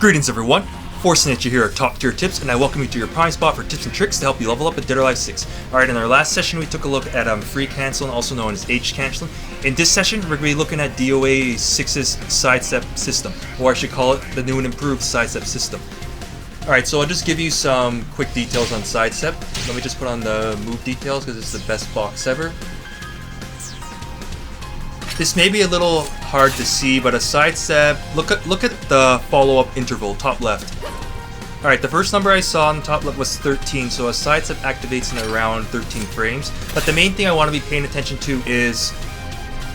Greetings everyone, Forcenature here at Top Tier Tips, and I welcome you to your prime spot for tips and tricks to help you level up at DOA6. Alright, in our last session we took a look at free canceling, also known as H canceling. In this session we're going to be looking at DOA6's sidestep system, or I should call it the new and improved sidestep system. Alright, so I'll just give you some quick details on sidestep. Let me just put on the move details because it's the best box ever. This may be a little hard to see, but a sidestep, look at the follow-up interval, top left. Alright, the first number I saw on the top left was 13, so a sidestep activates in around 13 frames. But the main thing I want to be paying attention to is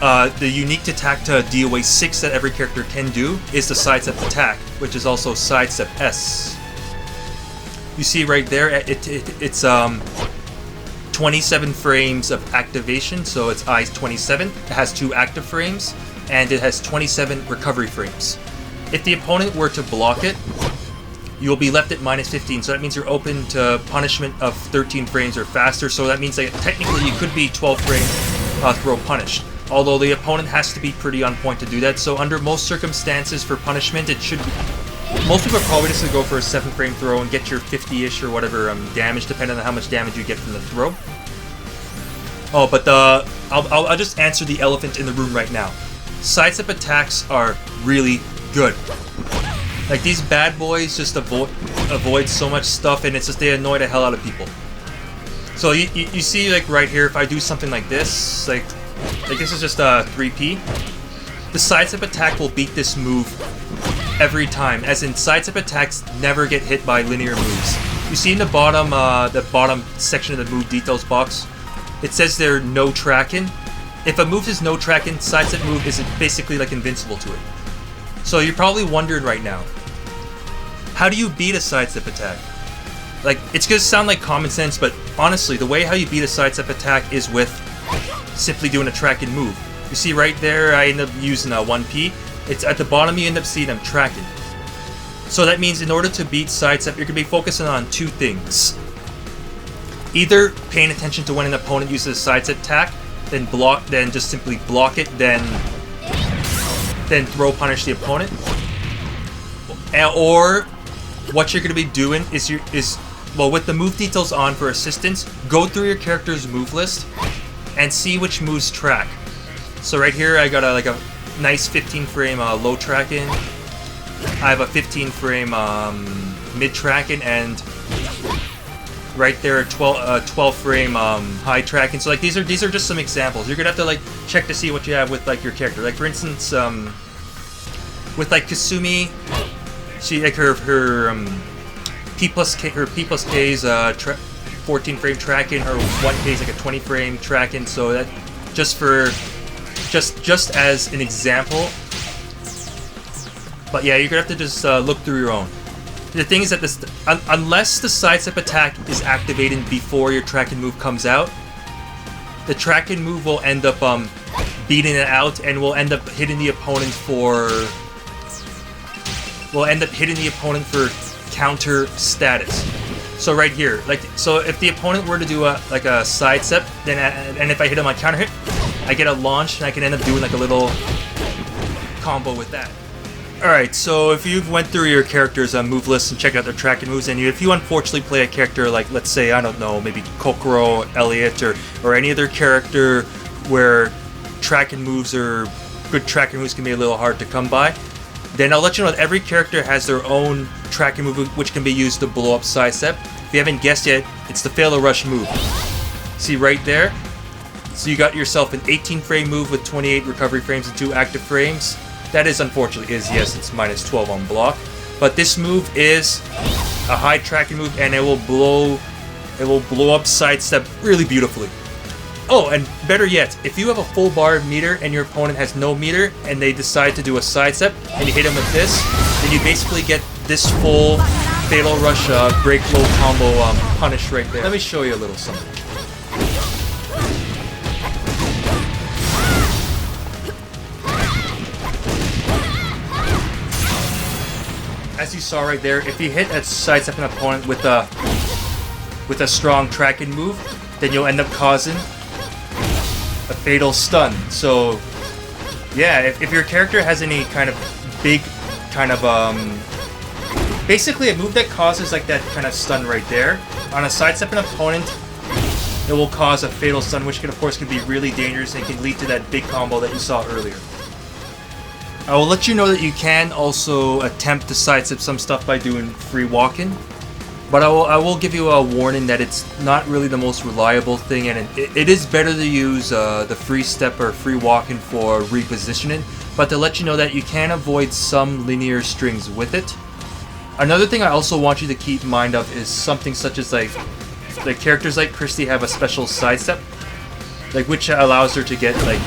the unique attack to DOA6 that every character can do is the sidestep attack, which is also sidestep S. You see right there, it's 27 frames of activation, so it's I-27. It has 2 active frames, and it has 27 recovery frames. If the opponent were to block it, you'll be left at minus 15, so that means you're open to punishment of 13 frames or faster, so that means that technically you could be 12 frame throw punished. Although the opponent has to be pretty on point to do that, so under most circumstances for punishment, it should be... Most people are probably just going to go for a 7 frame throw and get your 50-ish or whatever damage, depending on how much damage you get from the throw. Oh, but I'll just answer the elephant in the room right now. Sidestep attacks are really good. Like, these bad boys just avoid so much stuff, and it's just they annoy the hell out of people. So you see, like right here, if I do something like this, like this is just a 3P, the sidestep attack will beat this move every time, as in sidestep attacks never get hit by linear moves. You see in the bottom section of the move details box, it says there no tracking. If a move is no tracking, sidestep move is basically like invincible to it. So you're probably wondering right now, how do you beat a sidestep attack? Like, it's gonna sound like common sense, but honestly, the way how you beat a sidestep attack is with simply doing a tracking move. You see right there, I end up using a 1P. It's at the bottom, you end up seeing I'm tracking. So that means in order to beat sidestep, you're going to be focusing on 2 things. Either paying attention to when an opponent uses a sidestep attack, then just simply block it, then throw punish the opponent. Or what you're going to be doing is well, with the move details on for assistance, go through your character's move list and see which moves track. So right here, I got a nice 15 frame low tracking. I have a 15 frame mid tracking, and right there 12 frame high tracking. So like these are just some examples. You're gonna have to like check to see what you have with like your character. Like for instance, with like Kasumi, she like her P plus K's 14 frame tracking, her 1K is like a 20 frame tracking. So that just as an example. But yeah, you're gonna have to just look through your own. The thing is that unless the sidestep attack is activated before your tracking move comes out, the tracking move will end up beating it out and will end up hitting the opponent for counter status. So right here, so if the opponent were to do a sidestep, and if I hit him on counter hit, I get a launch, and I can end up doing like a little combo with that. Alright, so if you've went through your character's move list and checked out their tracking moves, and if you unfortunately play a character like, let's say, I don't know, maybe Kokoro, Elliot, or any other character where tracking moves or good tracking moves can be a little hard to come by, then I'll let you know that every character has their own tracking move which can be used to blow up sidestep. If you haven't guessed yet, it's the Fatal Rush move. See right there? So you got yourself an 18 frame move with 28 recovery frames and 2 active frames. That is unfortunately yes, it's minus 12 on block. But this move is a high tracking move, and it will blow up sidestep really beautifully. Oh, and better yet, if you have a full bar meter and your opponent has no meter and they decide to do a sidestep and you hit them with this, then you basically get this full Fatal Rush break low combo punish right there. Let me show you a little something. As you saw right there, if you hit a sidestep an opponent with a strong tracking move, then you'll end up causing a fatal stun. So yeah, if your character has any kind of big kind of Basically, a move that causes like that kind of stun right there. On a sidestep an opponent, it will cause a fatal stun, which can, of course, can be really dangerous and can lead to that big combo that you saw earlier. I will let you know that you can also attempt to sidestep some stuff by doing free walk-in, but I will give you a warning that it's not really the most reliable thing, and it is better to use the free step or free walk-in for repositioning, but to let you know that you can avoid some linear strings with it. Another thing I also want you to keep in mind of is something such as like characters like Christy have a special sidestep, like which allows her to get like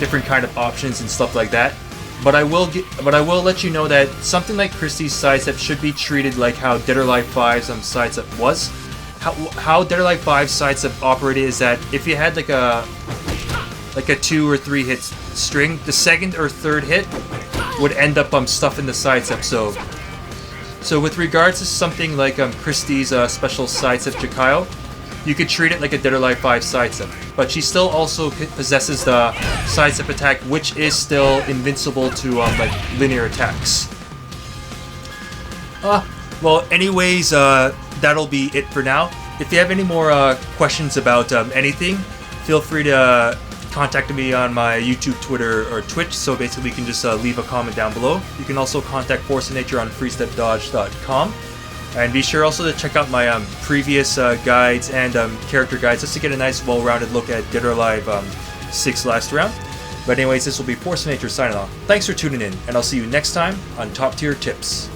different kind of options and stuff like that. But I will let you know that something like Christy's sidestep should be treated like how Dead or Alive 5's sidestep was. How Dead or Alive 5's sidestep operated is that if you had like a 2 or 3 hit string, the second or third hit would end up stuffing the sidestep. So with regards to something like Christy's special sidestep Jakayo, you could treat it like a Dead or Alive 5 sidestep, but she still also possesses the sidestep attack, which is still invincible to like linear attacks. Well, anyways, that'll be it for now. If you have any more questions about anything, feel free to contact me on my YouTube, Twitter, or Twitch. So basically, you can just leave a comment down below. You can also contact Force of Nature on freestepdodge.com. And be sure also to check out my previous guides and character guides just to get a nice well-rounded look at Dead or Alive 6 last round. But anyways, this will be Force of Nature signing off. Thanks for tuning in, and I'll see you next time on Top Tier Tips.